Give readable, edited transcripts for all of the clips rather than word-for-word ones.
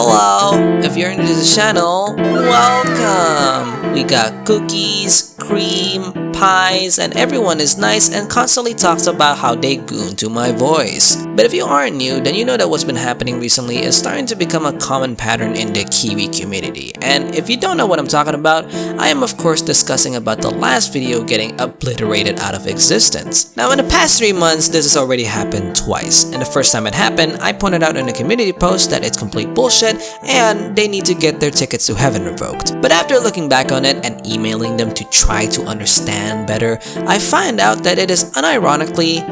Hello! If you're new to the channel, welcome! We got cookies, cream, pies, and everyone is nice and constantly talks about how they goon to my voice. But if you aren't new, then you know that what's been happening recently is starting to become a common pattern in the Kiwi community. And if you don't know what I'm talking about, I am of course discussing about the last video getting obliterated out of existence. Now in the past 3 months, this has already happened twice. And the first time it happened, I pointed out in a community post that it's complete bullshit and they need to get their tickets to heaven revoked. But after looking back on it and emailing them to try to understand better, I find out that it is unironically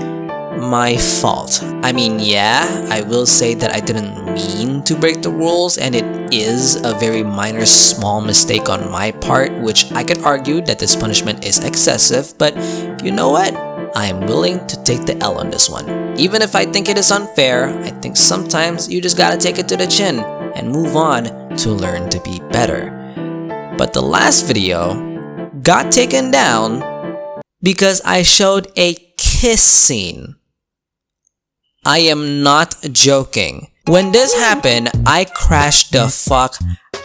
my fault. I mean, yeah, I will say that I didn't mean to break the rules and it is a very minor small mistake on my part, which I could argue that this punishment is excessive, but you know what? I am willing to take the L on this one. Even if I think it is unfair, I think sometimes you just gotta take it to the chin and move on to learn to be better. But the last video got taken down because I showed a kiss scene. I am not joking. When this happened, I crashed the fuck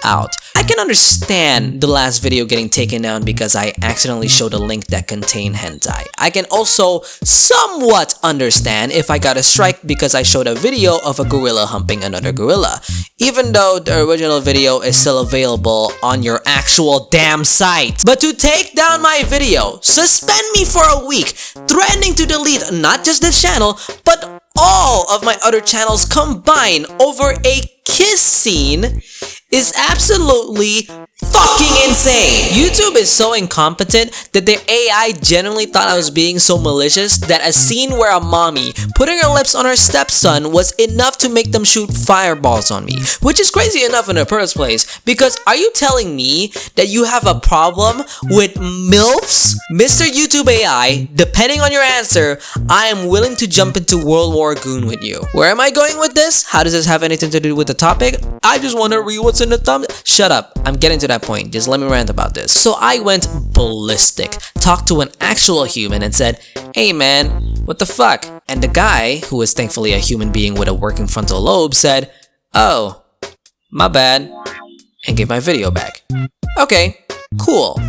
out. I can understand the last video getting taken down because I accidentally showed a link that contained hentai. I can also somewhat understand if I got a strike because I showed a video of a gorilla humping another gorilla, even though the original video is still available on your actual damn site. But to take down my video, suspend me for a week, threatening to delete not just this channel, but all of my other channels combined over a kiss scene is absolutely fucking insane. YouTube is so incompetent that their AI genuinely thought I was being so malicious that a scene where a mommy putting her lips on her stepson was enough to make them shoot fireballs on me, which is crazy enough in the first place, because are you telling me that you have a problem with MILFs? Mr. YouTube AI, depending on your answer, I am willing to jump into World War Goon with you. Where am I going with this? How does this have anything to do with the topic? I just want to read what's in the thumb. Shut up, I'm getting to that point, just let me rant about this. So I went ballistic, talked to an actual human and said, hey man, what the fuck? And the guy, who is thankfully a human being with a working frontal lobe, said, oh, my bad, and gave my video back. Okay, cool.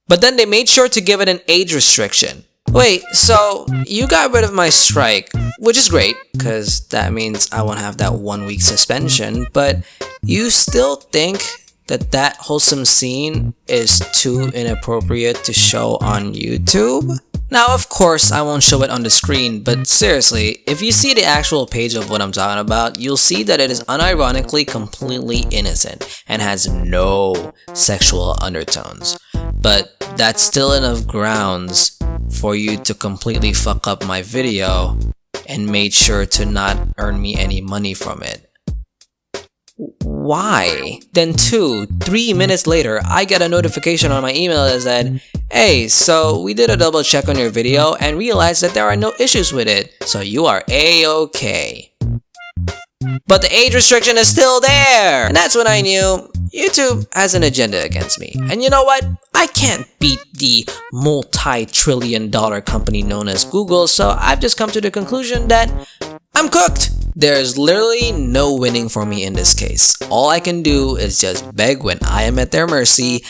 But then they made sure to give it an age restriction. Wait, so you got rid of my strike, which is great, because that means I won't have that 1 week suspension, but you still think that that wholesome scene is too inappropriate to show on YouTube? Now, of course, I won't show it on the screen, but seriously, if you see the actual page of what I'm talking about, you'll see that it is unironically completely innocent and has no sexual undertones. But that's still enough grounds for you to completely fuck up my video and made sure to not earn me any money from it. Why? Then 3 minutes later, I get a notification on my email that said, hey, so we did a double check on your video and realized that there are no issues with it, so you are A-okay. But the age restriction is still there! And that's when I knew YouTube has an agenda against me. And you know what? I can't beat the multi-trillion-dollar company known as Google, so I've just come to the conclusion that I'm cooked! There's literally no winning for me in this case. All I can do is just beg when I am at their mercy,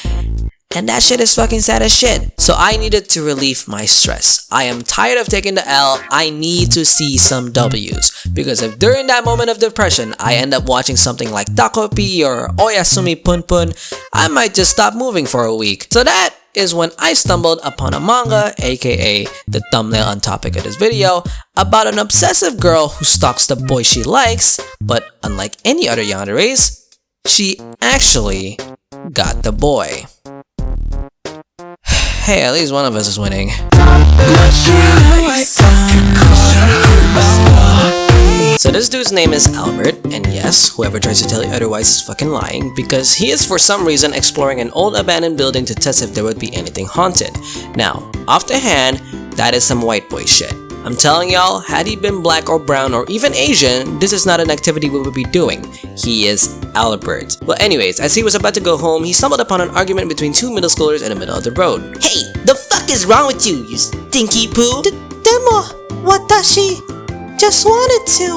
and that shit is fucking sad as shit. So I needed to relieve my stress. I am tired of taking the L. I need to see some W's. Because if during that moment of depression, I end up watching something like Takopi or Oyasumi Punpun, I might just stop moving for a week. So that is when I stumbled upon a manga, aka the thumbnail on topic of this video, about an obsessive girl who stalks the boy she likes, but unlike any other yanderes, she actually got the boy. Hey, at least one of us is winning. So this dude's name is Albert, and yes, whoever tries to tell you otherwise is fucking lying, because he is for some reason exploring an old abandoned building to test if there would be anything haunted. Now, off the hand, that is some white boy shit. I'm telling y'all, had he been black or brown or even Asian, this is not an activity we would be doing. He is Albert. Well anyways, as he was about to go home, he stumbled upon an argument between two middle schoolers in the middle of the road. Hey, the fuck is wrong with you, you stinky poo? Demo, watashi just wanted to.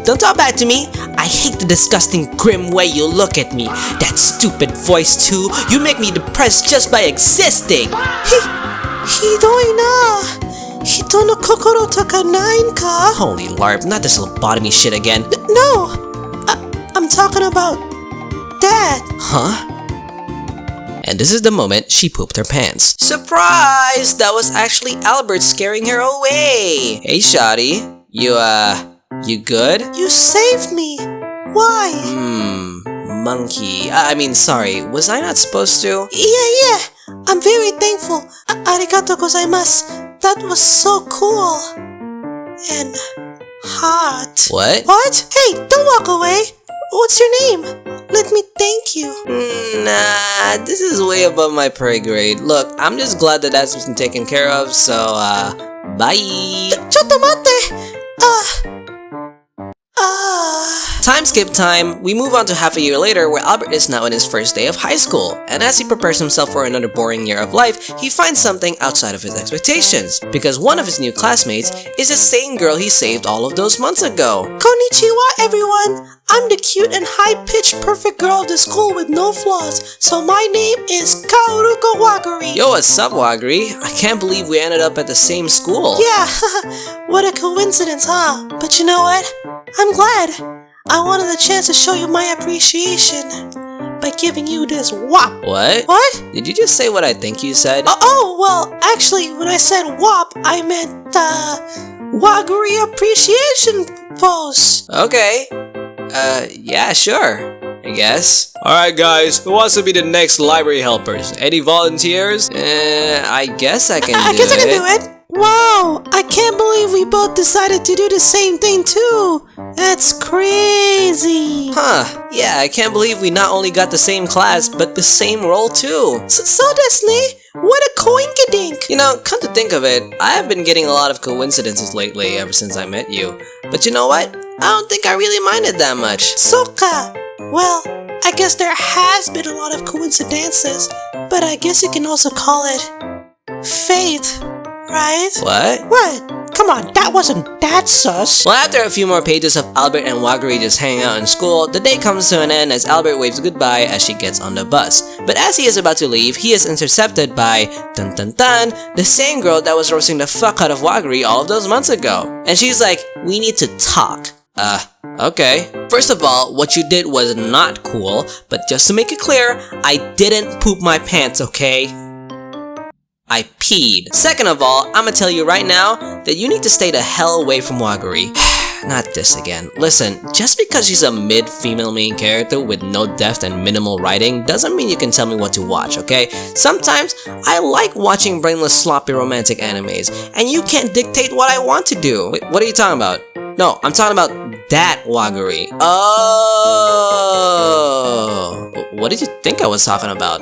don't talk back to me. I hate the disgusting, grim way you look at me. That stupid voice too. You make me depressed just by existing. Hito no kokoro takanai ka? Holy larp, not this lobotomy shit again. No, I'm talking about that. Huh? And this is the moment she pooped her pants. Surprise! That was actually Albert scaring her away. Hey, Shawty. You good? You saved me. Why? Monkey. I mean, sorry. Was I not supposed to? Yeah. I'm very thankful. Arigato gozaimasu. That was so cool. And hot. What? What? Hey, don't walk away. What's your name? Let me thank you. Nah, this is way above my pay grade. Look, I'm just glad that that's been taken care of, so, bye! Chotto matte! Time skip time. We move on to half a year later where Albert is now in his first day of high school. And as he prepares himself for another boring year of life, he finds something outside of his expectations. Because one of his new classmates is the same girl he saved all of those months ago. Konnichiwa, everyone! I'm the cute and high-pitched perfect girl of the school with no flaws, so my name is Kaoruko Wagari. Yo, what's up, Wagari? I can't believe we ended up at the same school. Yeah, what a coincidence, huh? But you know what? I'm glad. I wanted the chance to show you my appreciation by giving you this WAP. What? What? Did you just say what I think you said? Well, actually, when I said WAP, I meant, Wagari appreciation post. Okay. Yeah, sure. I guess. Alright guys, who wants to be the next library helpers? Any volunteers? I guess I can do it. I guess I can do it. Wow, I can't believe we both decided to do the same thing too. That's crazy. Huh, yeah, I can't believe we not only got the same class, but the same role too. So desu ne? What a coinkydink. You know, come to think of it, I have been getting a lot of coincidences lately ever since I met you. But you know what? I don't think I really minded that much. Soka. Well, I guess there has been a lot of coincidences, but I guess you can also call it fate, right? What? Come on, that wasn't that sus. Well, after a few more pages of Albert and Wagari just hanging out in school, the day comes to an end as Albert waves goodbye as she gets on the bus. But as he is about to leave, he is intercepted by, dun dun dun, the same girl that was roasting the fuck out of Wagari all of those months ago. And she's like, we need to talk. Okay. First of all, what you did was not cool, but just to make it clear, I didn't poop my pants, okay? I peed. Second of all, I'ma tell you right now that you need to stay the hell away from Wagari. Not this again. Listen, just because she's a mid-female main character with no depth and minimal writing doesn't mean you can tell me what to watch, okay? Sometimes, I like watching brainless sloppy romantic animes, and you can't dictate what I want to do. Wait, what are you talking about? No, I'm talking about that Wagari. Oh! What did you think I was talking about?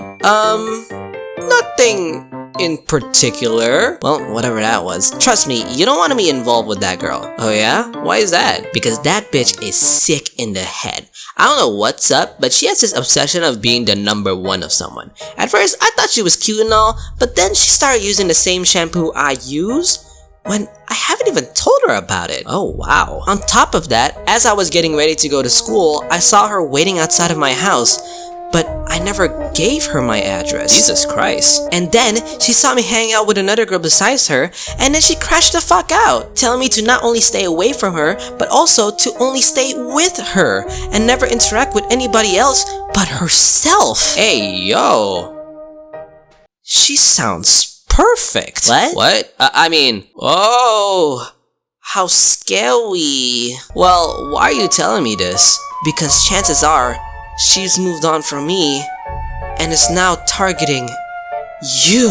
Nothing in particular. Well, whatever that was. Trust me, you don't want to be involved with that girl. Oh yeah? Why is that? Because that bitch is sick in the head. I don't know what's up, but she has this obsession of being the #1 of someone. At first, I thought she was cute and all, but then she started using the same shampoo I use when I haven't even told her about it. Oh wow. On top of that, as I was getting ready to go to school, I saw her waiting outside of my house, but I never gave her my address. Jesus Christ. And then, she saw me hang out with another girl besides her, and then she crashed the fuck out, telling me to not only stay away from her, but also to only stay with her, and never interact with anybody else but herself. Hey, yo. She sounds perfect. What? I mean, oh, how scary. Well, why are you telling me this? Because chances are, she's moved on from me and is now targeting you.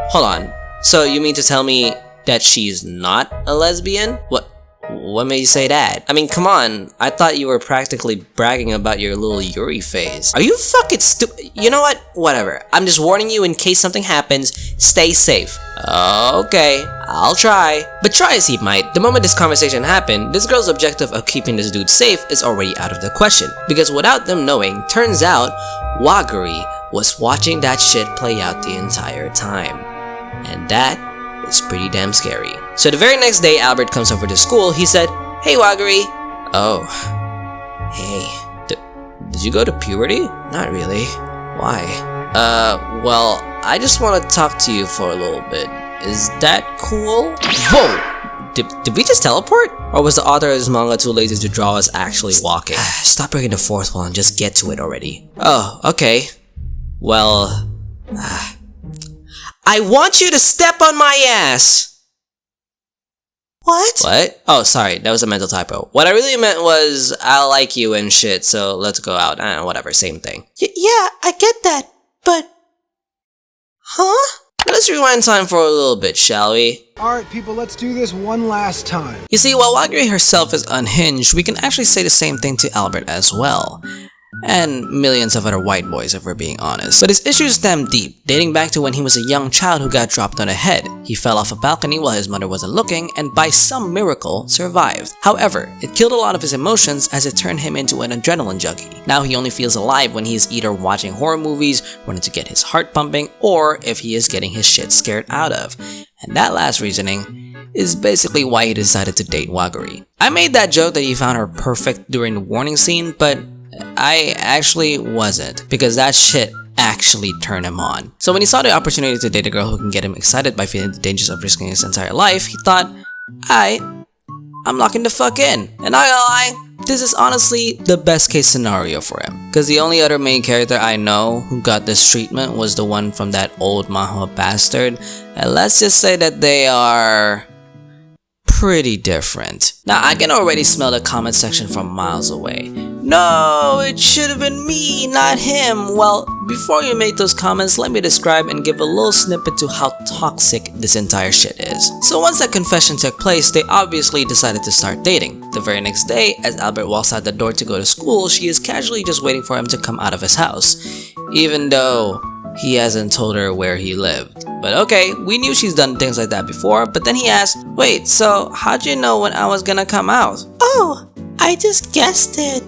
Hold on. So you mean to tell me that she's not a lesbian? What made you say that? I mean, come on. I thought you were practically bragging about your little Yuri phase. Are you fucking stupid? You know what? Whatever. I'm just warning you in case something happens. Stay safe. Okay, I'll try. But try as he might, the moment this conversation happened, this girl's objective of keeping this dude safe is already out of the question. Because without them knowing, turns out, Wagari was watching that shit play out the entire time. And that is pretty damn scary. So the very next day Albert comes over to school, he said, "Hey Wagari." Oh. Hey, did you go to puberty? Not really. Why? Well, I just want to talk to you for a little bit. Is that cool? Whoa! Did we just teleport? Or was the author of this manga too lazy to draw us actually walking? Stop breaking the fourth wall and just get to it already. Oh, okay. Well... I want you to step on my ass! What? What? Oh, sorry, that was a mental typo. What I really meant was, I like you and shit, so let's go out. Whatever, same thing. Yeah, I get that, but... Huh? Let's rewind time for a little bit, shall we? Alright people, let's do this one last time. You see, while Wagri herself is unhinged, we can actually say the same thing to Albert as well. And millions of other white boys if we're being honest. But his issues stem deep, dating back to when he was a young child who got dropped on a head. He fell off a balcony while his mother wasn't looking and by some miracle survived. However, it killed a lot of his emotions as it turned him into an adrenaline junkie. Now he only feels alive when he is either watching horror movies, wanting to get his heart pumping, or if he is getting his shit scared out of. And that last reasoning is basically why he decided to date Wagari. I made that joke that he found her perfect during the warning scene, but I actually wasn't, because that shit actually turned him on. So when he saw the opportunity to date a girl who can get him excited by feeling the dangers of risking his entire life, he thought, I'm locking the fuck in. And not gonna lie, this is honestly the best case scenario for him. Because the only other main character I know who got this treatment was the one from that old manhwa bastard, and let's just say that they are... pretty different. Now I can already smell the comment section from miles away. No, it should have been me, not him. Well, before you make those comments, let me describe and give a little snippet to how toxic this entire shit is. So once that confession took place, they obviously decided to start dating. The very next day, as Albert walks out the door to go to school, she is casually just waiting for him to come out of his house. Even though he hasn't told her where he lived. But okay, we knew she's done things like that before, but then he asked, wait, so how'd you know when I was gonna come out? Oh, I just guessed it.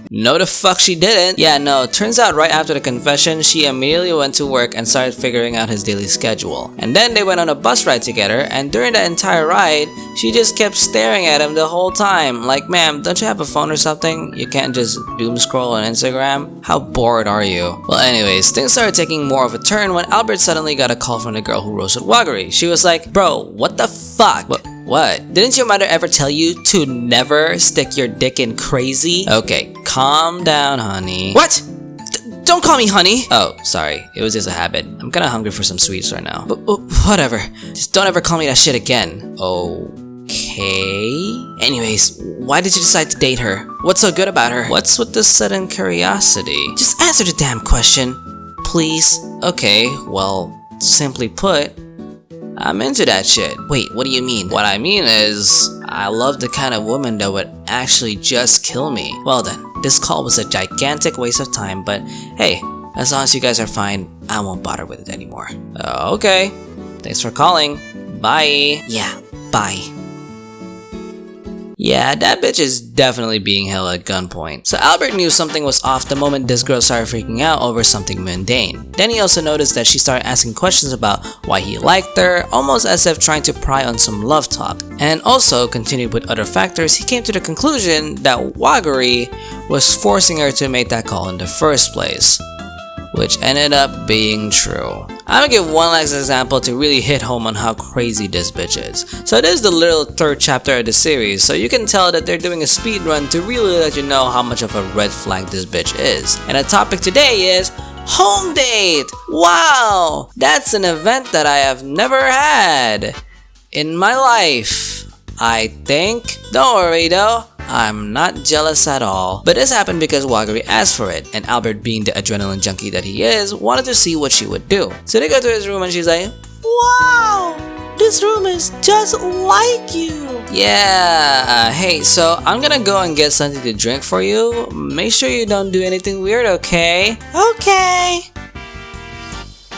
No the fuck she didn't. Yeah, no, turns out right after the confession, she immediately went to work and started figuring out his daily schedule. And then they went on a bus ride together, and during the entire ride, she just kept staring at him the whole time. Like, ma'am, don't you have a phone or something? You can't just doom scroll on Instagram? How bored are you? Well anyways, things started taking more of a turn when Albert suddenly got a call from the girl who roasted Wagari. She was like, bro, what the fuck? What? Didn't your mother ever tell you to never stick your dick in crazy? Okay, calm down, honey. What? Don't call me honey! Oh, sorry. It was just a habit. I'm kinda hungry for some sweets right now. But whatever. Just don't ever call me that shit again. Okay? Anyways, why did you decide to date her? What's so good about her? What's with this sudden curiosity? Just answer the damn question, please. Okay, well, simply put, I'm into that shit. Wait, what do you mean? What I mean is, I love the kind of woman that would actually just kill me. Well then, this call was a gigantic waste of time, but hey, as long as you guys are fine, I won't bother with it anymore. Okay, thanks for calling. Bye. Yeah, bye. Yeah, that bitch is definitely being held at gunpoint. So Albert knew something was off the moment this girl started freaking out over something mundane. Then he also noticed that she started asking questions about why he liked her, almost as if trying to pry on some love talk. And also, continued with other factors, he came to the conclusion that Wagari was forcing her to make that call in the first place, which ended up being true. I'm gonna give one last example to really hit home on how crazy this bitch is. So this is the little third chapter of the series, so you can tell that they're doing a speed run to really let you know how much of a red flag this bitch is. And the topic today is home date! Wow! That's an event that I have never had in my life, I think. Don't worry though, I'm not jealous at all. But this happened because Wagari asked for it, and Albert, being the adrenaline junkie that he is, wanted to see what she would do. So they go to his room and she's like, wow! This room is just like you! Yeah, hey, so I'm gonna go and get something to drink for you. Make sure you don't do anything weird, okay? Okay!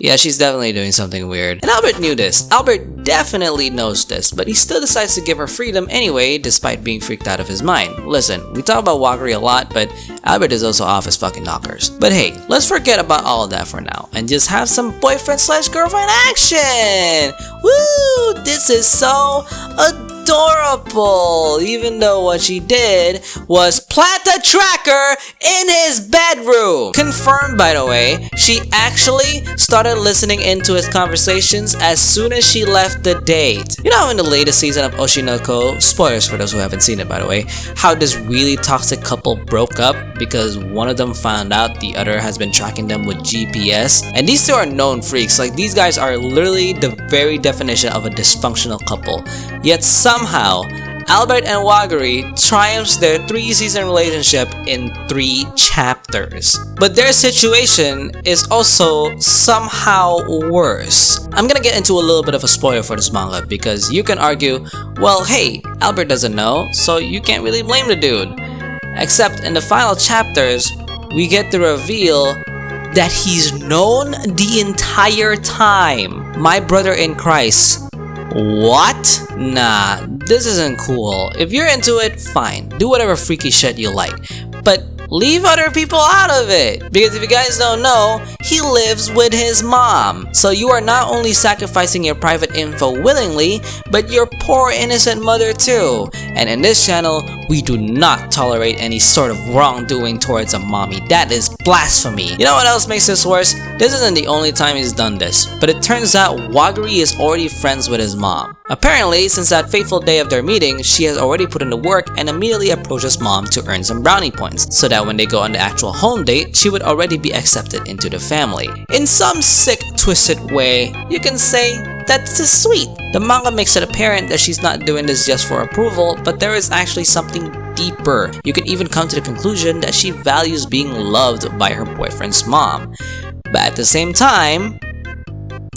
Yeah, she's definitely doing something weird. And Albert knew this. Albert definitely knows this, but he still decides to give her freedom anyway, despite being freaked out of his mind. Listen, we talk about Wagari a lot, but Albert is also off his fucking knockers. But hey, let's forget about all of that for now, and just have some boyfriend/girlfriend action! Woo! This is so adorable! adorable, even though what she did was plant a tracker in his bedroom. Confirmed, by the way, she actually started listening into his conversations as soon as she left the date. You know how in the latest season of Oshinoko, spoilers for those who haven't seen it by the way, how this really toxic couple broke up because one of them found out the other has been tracking them with GPS, and these two are known freaks. Like, these guys are literally the very definition of a dysfunctional couple, yet somehow Albert and Wagari triumphs their 3-season relationship in 3 chapters. But their situation is also somehow worse. I'm gonna get into a little bit of a spoiler for this manga because you can argue, well hey, Albert doesn't know, so you can't really blame the dude. Except in the final chapters, we get the reveal that he's known the entire time. My brother in Christ. What? Nah, this isn't cool. If you're into it, fine. Do whatever freaky shit you like. But leave other people out of it. Because if you guys don't know, he lives with his mom. So you are not only sacrificing your private info willingly, but your poor innocent mother too. And in this channel, we do not tolerate any sort of wrongdoing towards a mommy. That is blasphemy. You know what else makes this worse? This isn't the only time he's done this, but it turns out Wagari is already friends with his mom. Apparently, since that fateful day of their meeting, she has already put in the work and immediately approaches mom to earn some brownie points, so that when they go on the actual home date, she would already be accepted into the family. In some sick, twisted way, you can say that this is sweet. The manga makes it apparent that she's not doing this just for approval, but there is actually something deeper. You can even come to the conclusion that she values being loved by her boyfriend's mom. But at the same time,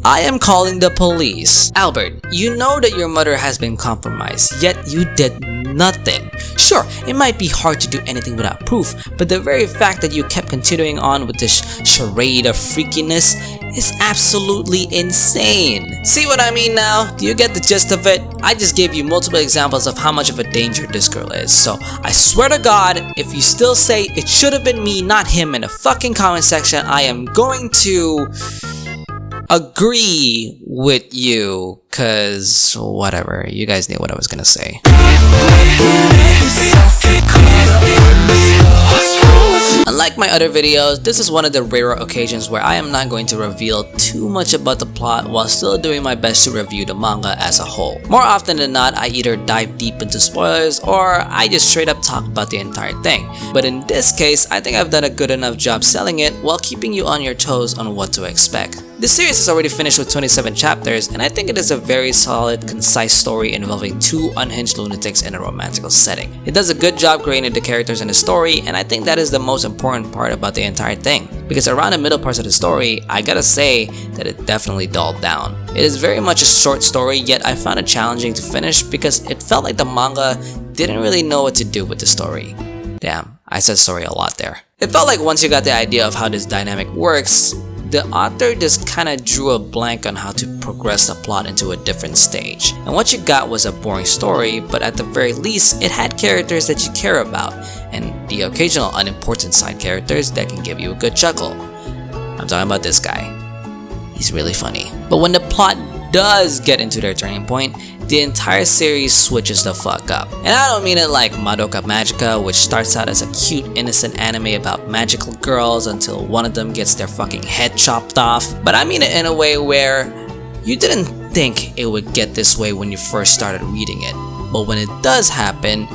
I am calling the police. Albert, you know that your mother has been compromised, yet you did nothing. Sure, it might be hard to do anything without proof, but the very fact that you kept continuing on with this charade of freakiness is absolutely insane. See what I mean now? Do you get the gist of it? I just gave you multiple examples of how much of a danger this girl is, so I swear to God, if you still say it should have been me, not him in the fucking comment section, I am going to agree with you, cause whatever, you guys knew what I was gonna say. Unlike my other videos, this is one of the rarer occasions where I am not going to reveal too much about the plot while still doing my best to review the manga as a whole. More often than not, I either dive deep into spoilers or I just straight up talk about the entire thing. But in this case, I think I've done a good enough job selling it while keeping you on your toes on what to expect. This series is already finished with 27 chapters, and I think it is a very solid, concise story involving 2 unhinged lunatics in a romantical setting. It does a good job creating the characters in the story, and I think that is the most important part about the entire thing. Because around the middle parts of the story, I gotta say that it definitely dulled down. It is very much a short story, yet I found it challenging to finish because it felt like the manga didn't really know what to do with the story. Damn, I said story a lot there. It felt like once you got the idea of how this dynamic works, the author just kinda drew a blank on how to progress the plot into a different stage. And what you got was a boring story, but at the very least, it had characters that you care about, and the occasional unimportant side characters that can give you a good chuckle. I'm talking about this guy. He's really funny. But when the plot does get into their turning point, the entire series switches the fuck up. And I don't mean it like Madoka Magica, which starts out as a cute, innocent anime about magical girls until one of them gets their fucking head chopped off. But I mean it in a way where you didn't think it would get this way when you first started reading it. But when it does happen,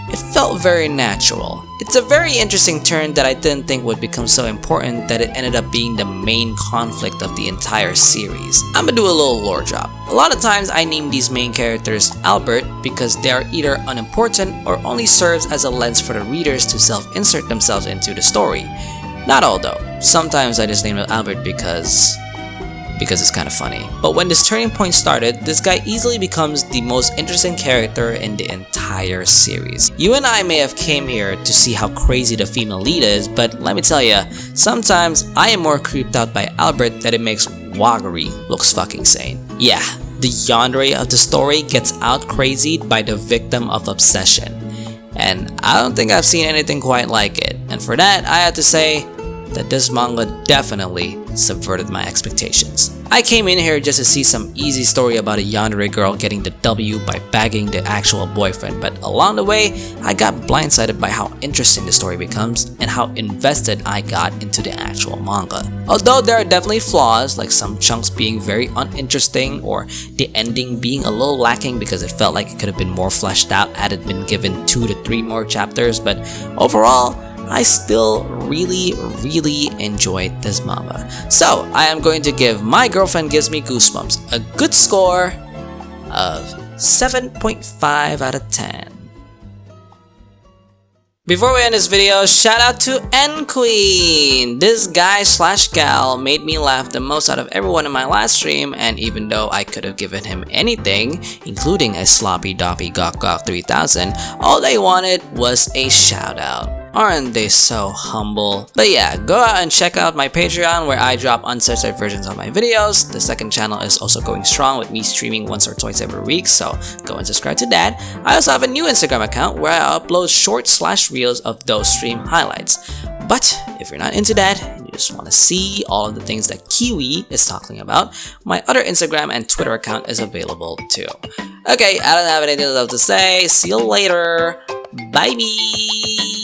it felt very natural. It's a very interesting turn that I didn't think would become so important that it ended up being the main conflict of the entire series. I'ma do a little lore drop. A lot of times I name these main characters Albert because they are either unimportant or only serves as a lens for the readers to self-insert themselves into the story. Not all though. Sometimes I just name it Albert because it's kind of funny. But when this turning point started, this guy easily becomes the most interesting character in the entire series. You and I may have came here to see how crazy the female lead is, but let me tell ya, sometimes I am more creeped out by Albert that it makes Wagari looks fucking sane. Yeah, the Yandere of the story gets out crazied by the victim of obsession. And I don't think I've seen anything quite like it. And for that, I have to say that this manga definitely subverted my expectations. I came in here just to see some easy story about a yandere girl getting the W by bagging the actual boyfriend, but along the way, I got blindsided by how interesting the story becomes and how invested I got into the actual manga. Although there are definitely flaws, like some chunks being very uninteresting or the ending being a little lacking because it felt like it could have been more fleshed out had it been given 2 to 3 more chapters, but overall, I still really enjoyed this manga. So I am going to give My Girlfriend Gives Me Goosebumps a good score of 7.5 out of 10. Before we end this video, shout out to N-Queen! This guy slash gal made me laugh the most out of everyone in my last stream, and even though I could have given him anything, including a sloppy doppy gawk gawk 3000, all they wanted was a shout out. Aren't they so humble? But yeah, go out and check out my Patreon where I drop uncensored versions of my videos. The second channel is also going strong with me streaming once or twice every week, so go and subscribe to that. I also have a new Instagram account where I upload short/reels of those stream highlights. But if you're not into that and you just want to see all of the things that Kiwi is talking about, my other Instagram and Twitter account is available too. Okay, I don't have anything else to say. See you later. Bye-bye.